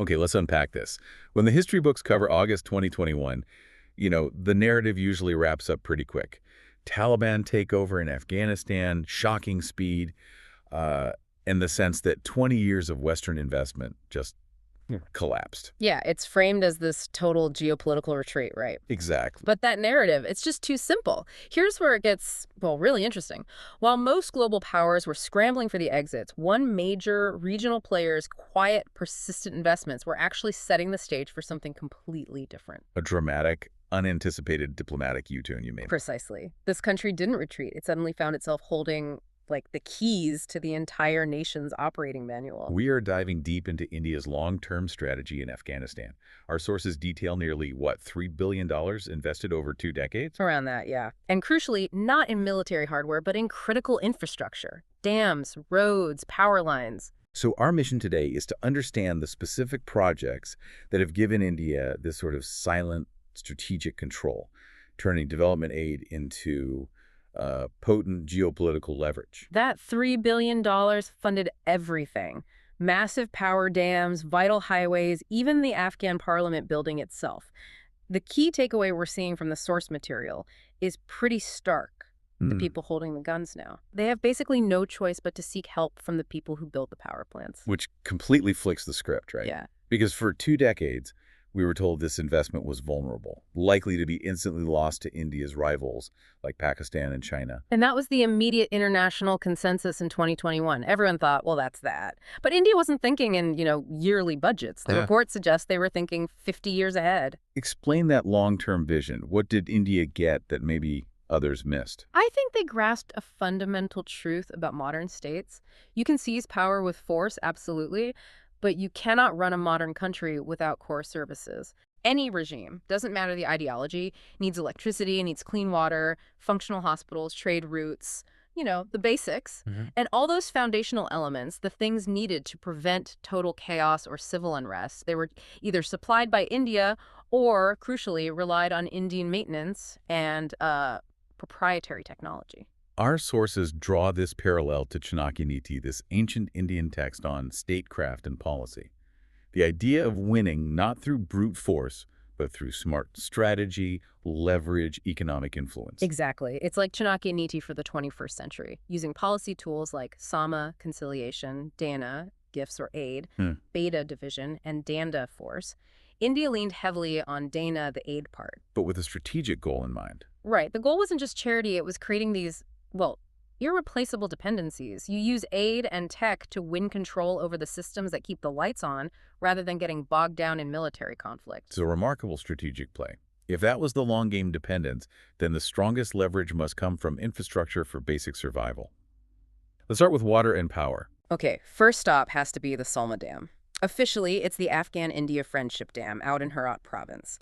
Okay, let's unpack this. When the history books cover August 2021, the narrative usually wraps up pretty quick. Taliban takeover in Afghanistan, shocking speed, uh, in the sense that 20 years of Western investment just collapsed. Yeah, it's framed as this total geopolitical retreat, right? Exactly. But that narrative, it's just too simple. Here's where it gets, well, really interesting. While most global powers were scrambling for the exits, one major regional player's quiet, persistent investments were actually setting the stage for something completely different. A dramatic, unanticipated diplomatic U-turn, you mean? Precisely. This country didn't retreat. It suddenly found itself holding, like, the keys to the entire nation's operating manual. We are diving deep into India's long-term strategy in Afghanistan. Our sources detail nearly, what, $3 billion invested over 2 decades? Around that, yeah. And crucially, not in military hardware, but in critical infrastructure. Dams, roads, power lines. So our mission today is to understand the specific projects that have given India this sort of silent strategic control, turning development aid into potent geopolitical leverage. That $3 billion funded everything. Massive power dams, vital highways, even the Afghan Parliament Building itself. The key takeaway we're seeing from the source material is pretty stark. The Hmm. people holding the guns now. They have basically no choice but to seek help from the people who built the power plants. Which completely flicks the script, right? Yeah. Because for 2 decades, we were told this investment was vulnerable, likely to be instantly lost to India's rivals like Pakistan and China. And that was the immediate international consensus in 2021. Everyone thought, well, that's that. But India wasn't thinking in, yearly budgets. The Yeah. report suggests they were thinking 50 years ahead. Explain that long-term vision. What did India get that maybe others missed? I think they grasped a fundamental truth about modern states. You can seize power with force, absolutely, but you cannot run a modern country without core services. Any regime, doesn't matter the ideology, needs electricity, needs clean water, functional hospitals, trade routes, the basics. Mhm. And all those foundational elements, the things needed to prevent total chaos or civil unrest, they were either supplied by India or, crucially, relied on Indian maintenance and proprietary technology. Our sources draw this parallel to Chanakya Niti, this ancient Indian text on statecraft and policy. The idea of winning not through brute force, but through smart strategy, leverage, economic influence. Exactly. It's like Chanakya Niti for the 21st century, using policy tools like Sama, conciliation, Dana, gifts or aid, Hmm. Beta division, and Danda force. India leaned heavily on Dana, the aid part. But with a strategic goal in mind. Right. The goal wasn't just charity, it was creating these, well, irreplaceable dependencies. You use aid and tech to win control over the systems that keep the lights on rather than getting bogged down in military conflict. It's a remarkable strategic play. If that was the long game dependence, then the strongest leverage must come from infrastructure for basic survival. Let's start with water and power. Okay, first stop has to be the Salma Dam. Officially, it's the Afghan-India Friendship Dam out in Herat province.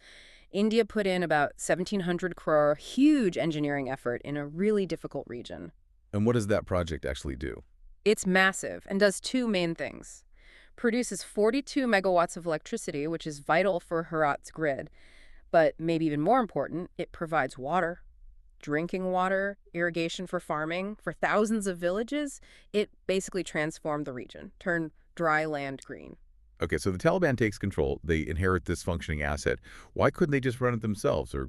India put in about 1,700 crore, huge engineering effort in a really difficult region. And what does that project actually do? It's massive and does two main things. Produces 42 megawatts of electricity, which is vital for Herat's grid. But maybe even more important, it provides water, drinking water, irrigation for farming, for thousands of villages. It basically transformed the region, turned dry land green. Okay, so the Taliban takes control. They inherit this functioning asset. Why couldn't they just run it themselves or,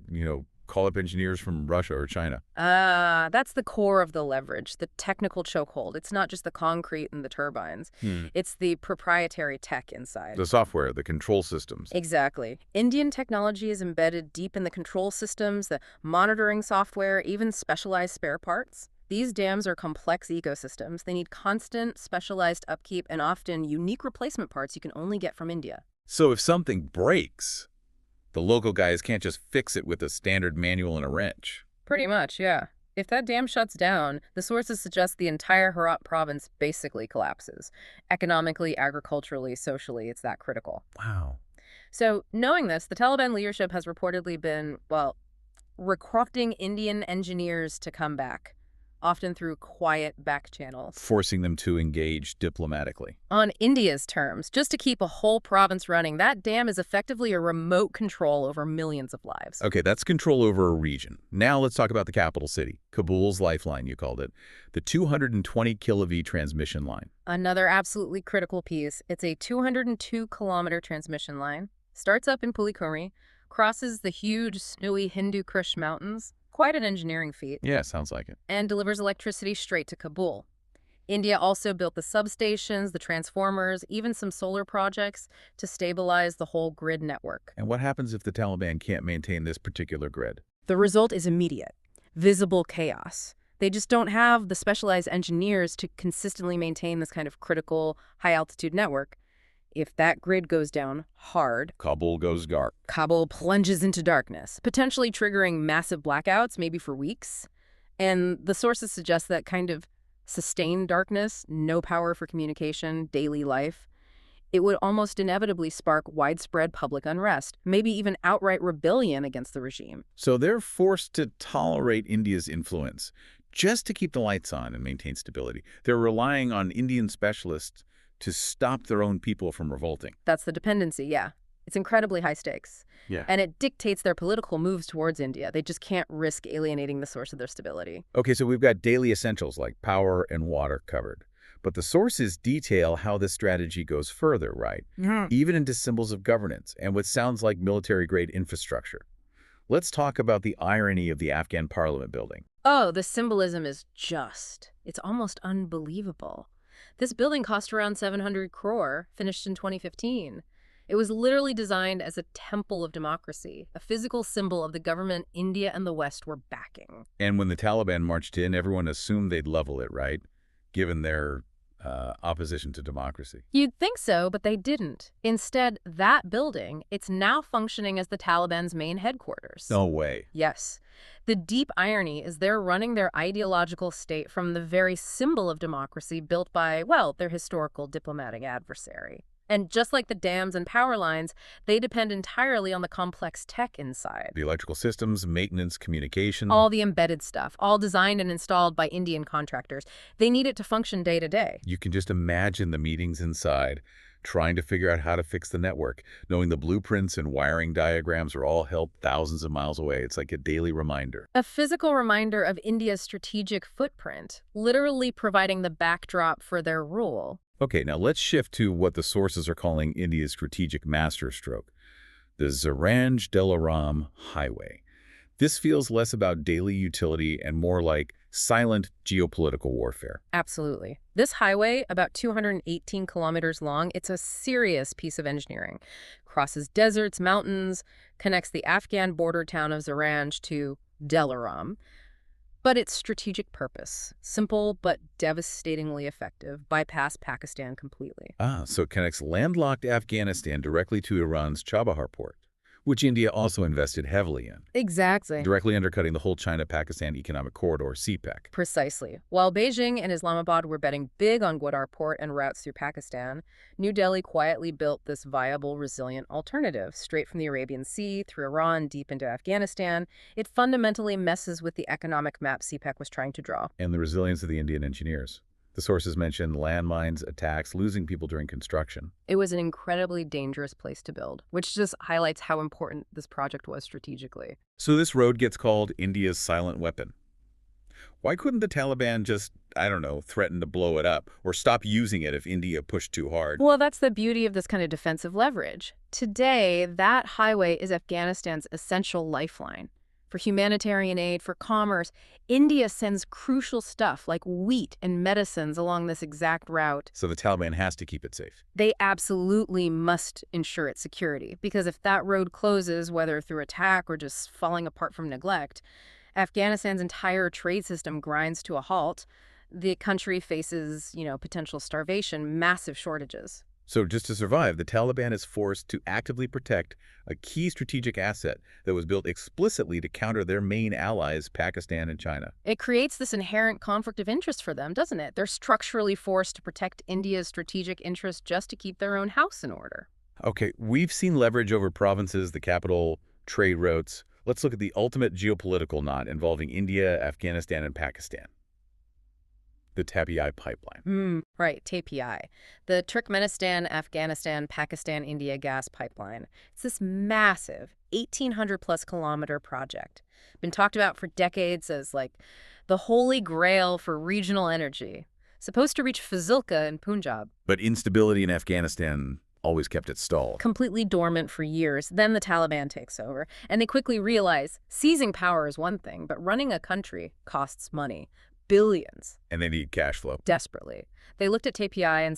call up engineers from Russia or China? That's the core of the leverage, the technical chokehold. It's not just the concrete and the turbines. Hmm. It's the proprietary tech inside. The software, the control systems. Exactly. Indian technology is embedded deep in the control systems, the monitoring software, even specialized spare parts. These dams are complex ecosystems. They need constant, specialized upkeep and often unique replacement parts you can only get from India. So if something breaks, the local guys can't just fix it with a standard manual and a wrench. Pretty much, yeah. If that dam shuts down, the sources suggest the entire Herat province basically collapses. Economically, agriculturally, socially, it's that critical. Wow. So, knowing this, the Taliban leadership has reportedly been, well, recruiting Indian engineers to come back. often through quiet back channels. forcing them to engage diplomatically. On India's terms, just to keep a whole province running, that dam is effectively a remote control over millions of lives. Okay, that's control over a region. Now let's talk about the capital city, Kabul's lifeline, you called it, the 220 kV transmission line. Another absolutely critical piece, it's a 202-kilometer transmission line. Starts up in Pulikuri, crosses the huge, snowy Hindu Kush Mountains, quite an engineering feat, Yeah, sounds like it. and delivers electricity straight to Kabul. India also built the substations, the transformers, even some solar projects to stabilize the whole grid network. And what happens if the Taliban can't maintain this particular grid? The result is immediate, visible chaos. They just don't have the specialized engineers to consistently maintain this kind of critical, high-altitude network. If that grid goes down hard, Kabul goes dark. Kabul plunges into darkness, potentially triggering massive blackouts, maybe for weeks. And the sources suggest that kind of sustained darkness, no power for communication, daily life, it would almost inevitably spark widespread public unrest, maybe even outright rebellion against the regime. So they're forced to tolerate India's influence just to keep the lights on and maintain stability. They're relying on Indian specialists to stop their own people from revolting. That's the dependency, yeah. It's incredibly high stakes. Yeah. And it dictates their political moves towards India. They just can't risk alienating the source of their stability. Okay, so we've got daily essentials like power and water covered. But the sources detail how this strategy goes further, right? Even into symbols of governance and what sounds like military-grade infrastructure. Let's talk about the irony of the Afghan Parliament Building. Oh, the symbolism is it's almost unbelievable. This building cost around 700 crore, finished in 2015. It was literally designed as a temple of democracy, a physical symbol of the government India and the West were backing. And when the Taliban marched in, everyone assumed they'd level it, right? Given their opposition to democracy. You'd think so, but they didn't. Instead, that building, it's now functioning as the Taliban's main headquarters. No way. Yes. The deep irony is they're running their ideological state from the very symbol of democracy built by, well, their historical diplomatic adversary. And just like the dams and power lines, they depend entirely on the complex tech inside. The electrical systems, maintenance, communication. All the embedded stuff, all designed and installed by Indian contractors. They need it to function day to day. You can just imagine the meetings inside, trying to figure out how to fix the network, knowing the blueprints and wiring diagrams are all held thousands of miles away. It's like a daily reminder. A physical reminder of India's strategic footprint, literally providing the backdrop for their rule. Okay, now let's shift to what the sources are calling India's strategic masterstroke, the Zaranj Delaram Highway. This feels less about daily utility and more like silent geopolitical warfare. Absolutely. This highway, about 218 kilometers long, it's a serious piece of engineering. Crosses deserts, mountains, connects the Afghan border town of Zaranj to Delaram. But its strategic purpose, simple but devastatingly effective, bypass Pakistan completely. So it connects landlocked Afghanistan directly to Iran's Chabahar port, which India also invested heavily in, Exactly. directly undercutting the whole China-Pakistan Economic Corridor, CPEC. Precisely. While Beijing and Islamabad were betting big on Gwadar port and routes through Pakistan, New Delhi quietly built this viable, resilient alternative, straight from the Arabian Sea, through Iran, deep into Afghanistan. It fundamentally messes with the economic map CPEC was trying to draw. And the resilience of the Indian engineers. The sources mention landmines, attacks, losing people during construction. It was an incredibly dangerous place to build, which just highlights how important this project was strategically. So this road gets called India's silent weapon. Why couldn't the Taliban just, I don't know, threaten to blow it up or stop using it if India pushed too hard? Well, that's the beauty of this kind of defensive leverage. Today, that highway is Afghanistan's essential lifeline. For humanitarian aid, for commerce, India sends crucial stuff like wheat and medicines along this exact route. So the Taliban has to keep it safe. They absolutely must ensure its security, because if that road closes, whether through attack or just falling apart from neglect, Afghanistan's entire trade system grinds to a halt. The country faces, potential starvation, massive shortages. So just to survive, the Taliban is forced to actively protect a key strategic asset that was built explicitly to counter their main allies, Pakistan and China. It creates this inherent conflict of interest for them, doesn't it? They're structurally forced to protect India's strategic interests just to keep their own house in order. Okay, we've seen leverage over provinces, the capital, trade routes. Let's look at the ultimate geopolitical knot involving India, Afghanistan, and Pakistan. The TAPI pipeline. Right, TAPI, the Turkmenistan, Afghanistan, Pakistan, India gas pipeline. It's this massive 1,800-plus kilometer project. Been talked about for decades as, like, the holy grail for regional energy. Supposed to reach Fazilka in Punjab. But instability in Afghanistan always kept it stalled. Completely dormant for years. Then the Taliban takes over, and they quickly realize seizing power is one thing, but running a country costs money. Billions. And they need cash flow. Desperately. They looked at TAPI and